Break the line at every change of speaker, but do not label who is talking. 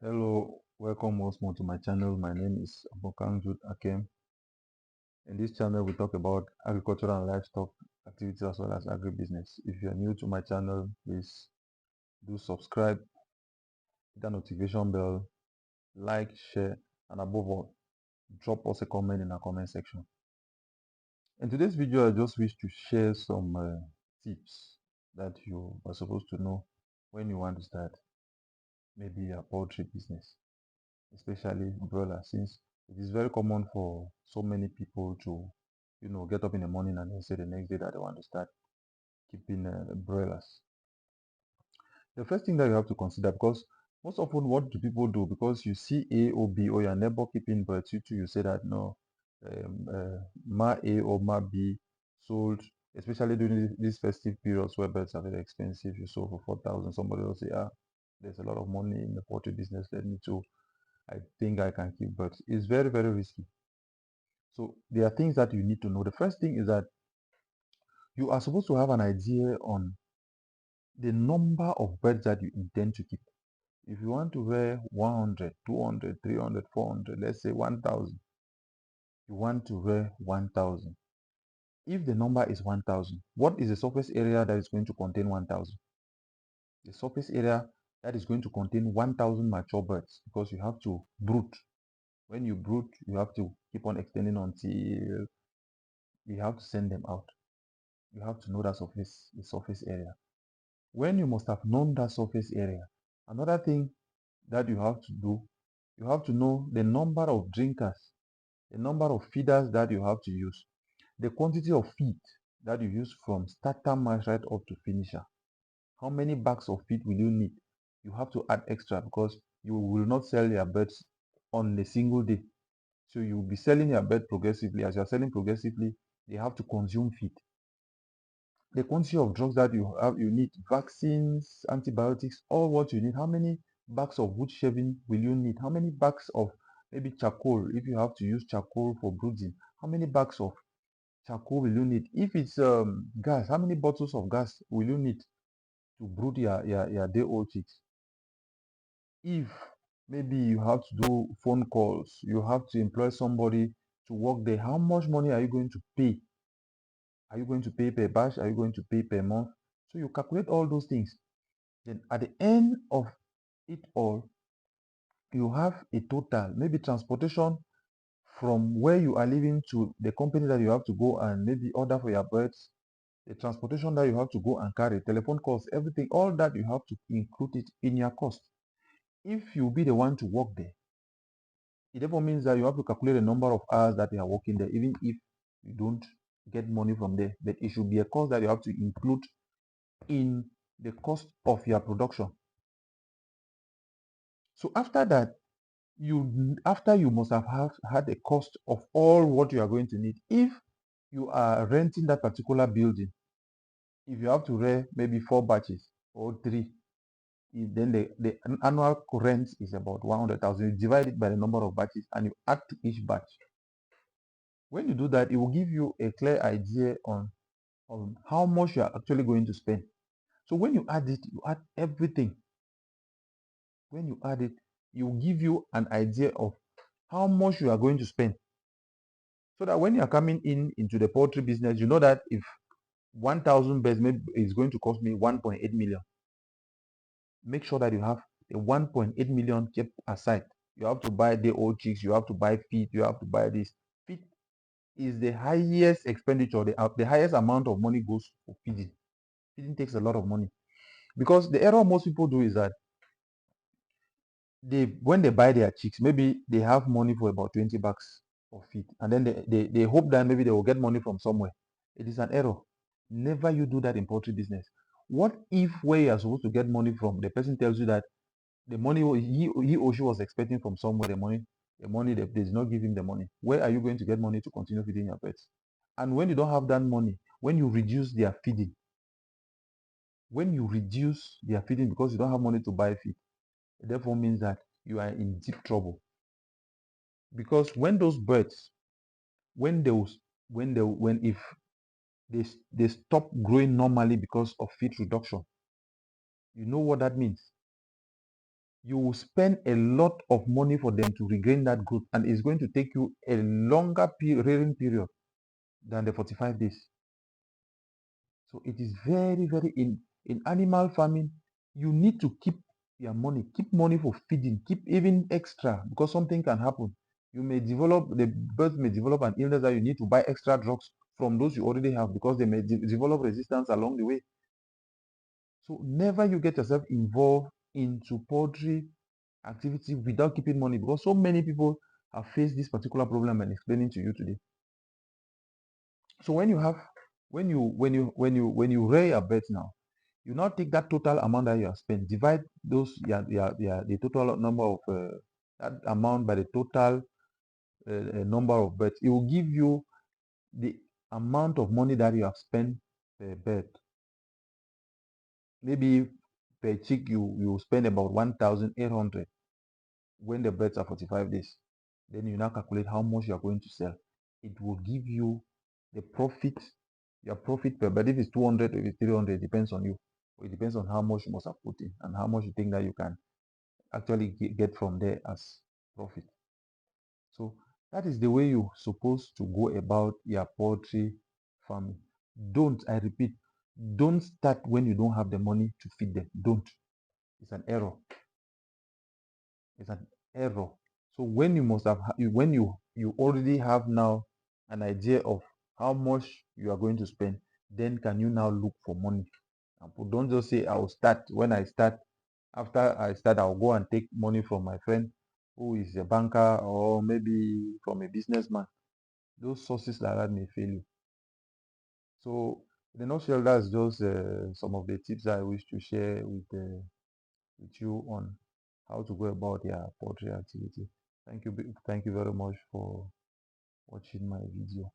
Hello, welcome once more to my channel. My name is Abokangjut Akem. In this channel, we talk about agricultural and livestock activities as well as agribusiness. If you are new to my channel, please do subscribe, hit the notification bell, like, share, and above all, drop us a comment in our comment section. In today's video, I just wish to share some tips that you are supposed to know when you want to start maybe a poultry business, especially broiler, since it is very common for so many people to get up in the morning and then say the next day that they want to start keeping broilers. The first thing that you have to consider, because most often what do people do, because you see A or B or your neighbor keeping birds, you too, you say that no, ma A or ma B sold, especially during these festive periods where birds are very expensive. You sold for 4,000. Somebody will say, there's a lot of money in the poultry business, let me too, I think I can keep birds. It's very, very risky. So there are things that you need to know. The first thing is that you are supposed to have an idea on the number of birds that you intend to keep. If you want to rear 100, 200, 300, 400, let's say 1,000, you want to rear 1,000. If the number is 1,000, what is the surface area that is going to contain 1,000? The surface area that is going to contain 1,000 mature birds, because you have to brood. When you brood, you have to keep on extending until you have to send them out. You have to know that the surface area. When you must have known that surface area, another thing that you have to do, you have to know the number of drinkers, the number of feeders that you have to use, the quantity of feed that you use from starter mash right up to finisher. How many bags of feed will you need? You have to add extra because you will not sell your birds on a single day. So you will be selling your bird progressively. As you are selling progressively, they have to consume feed. The quantity of drugs that you need, vaccines, antibiotics, all what you need. How many bags of wood shaving will you need? How many bags of maybe charcoal, if you have to use charcoal for brooding? How many bags of charcoal will you need? If it's gas, how many bottles of gas will you need to brood your day old chicks? If maybe you have to do phone calls, you have to employ somebody to work there, how much money are you going to pay? Are you going to pay per batch? Are you going to pay per month? So you calculate all those things. Then at the end of it all, you have a total, maybe transportation from where you are living to the company that you have to go and maybe order for your birds, the transportation that you have to go and carry, telephone calls, everything, all that you have to include it in your cost. If you be the one to work there, it therefore means that you have to calculate the number of hours that you are working there, even if you don't get money from there. But it should be a cost that you have to include in the cost of your production. So after that, you must have had a cost of all what you are going to need. If you are renting that particular building, if you have to rent maybe 4 batches or three, then the annual rent is about 100,000. You divide it by the number of batches and you add to each batch. When you do that, it will give you a clear idea on how much you are actually going to spend. So when you add it, you add everything. When you add it, it will give you an idea of how much you are going to spend. So that when you are coming into the poultry business, you know that if 1,000 birds maybe is going to cost me 1.8 million, make sure that you have the 1.8 million kept aside. You have to buy the old chicks, you have to buy feed, you have to buy this. Feed is the highest expenditure, the highest amount of money goes for feeding. Feeding takes a lot of money. Because the error most people do is that when they buy their chicks, maybe they have money for about 20 bucks of feed, and then they hope that maybe they will get money from somewhere. It is an error. Never you do that in poultry business. What if where you are supposed to get money from, the person tells you that the money he or she was expecting from somewhere, the money they did not give him the money. Where are you going to get money to continue feeding your pets? And when you don't have that money, when you reduce their feeding, because you don't have money to buy feed, it therefore means that you are in deep trouble. Because when those birds, when they was- when if they stop growing normally because of feed reduction, you know what that means. you will spend a lot of money for them to regain that growth, and it's going to take you a longer rearing period than the 45 days. So it is very, very in animal farming, you need to keep money for feeding, keep even extra because something can happen. The birds may develop an illness that you need to buy extra drugs from those you already have because they may develop resistance along the way. So never you get yourself involved into poultry activity without keeping money because so many people have faced this particular problem I'm explaining to you today. So when you rear a bird now, you now take that total amount that you have spent, divide those the total number of that amount by the total number of birds. It will give you the amount of money that you have spent per bird. Maybe per chick you spend about 1,800 when the birds are 45 days. Then you now calculate how much you are going to sell. It will give you the profit, your profit per bird. If it's 200 or if it's 300, it depends on you. It depends on how much you must have put in and how much you think that you can actually get from there as profit. So that is the way you're supposed to go about your poultry farming. I repeat, don't start when you don't have the money to feed them. Don't. It's an error. It's an error. So when you must have when you already have now an idea of how much you are going to spend, then can you now look for money? Don't just say I will start. When I start, after I start, I'll go and take money from my friend who is a banker or maybe from a businessman. Those sources like that may fail you. So in a nutshell, that's just some of the tips I wish to share with you on how to go about your poultry activity. Thank you very much for watching my video.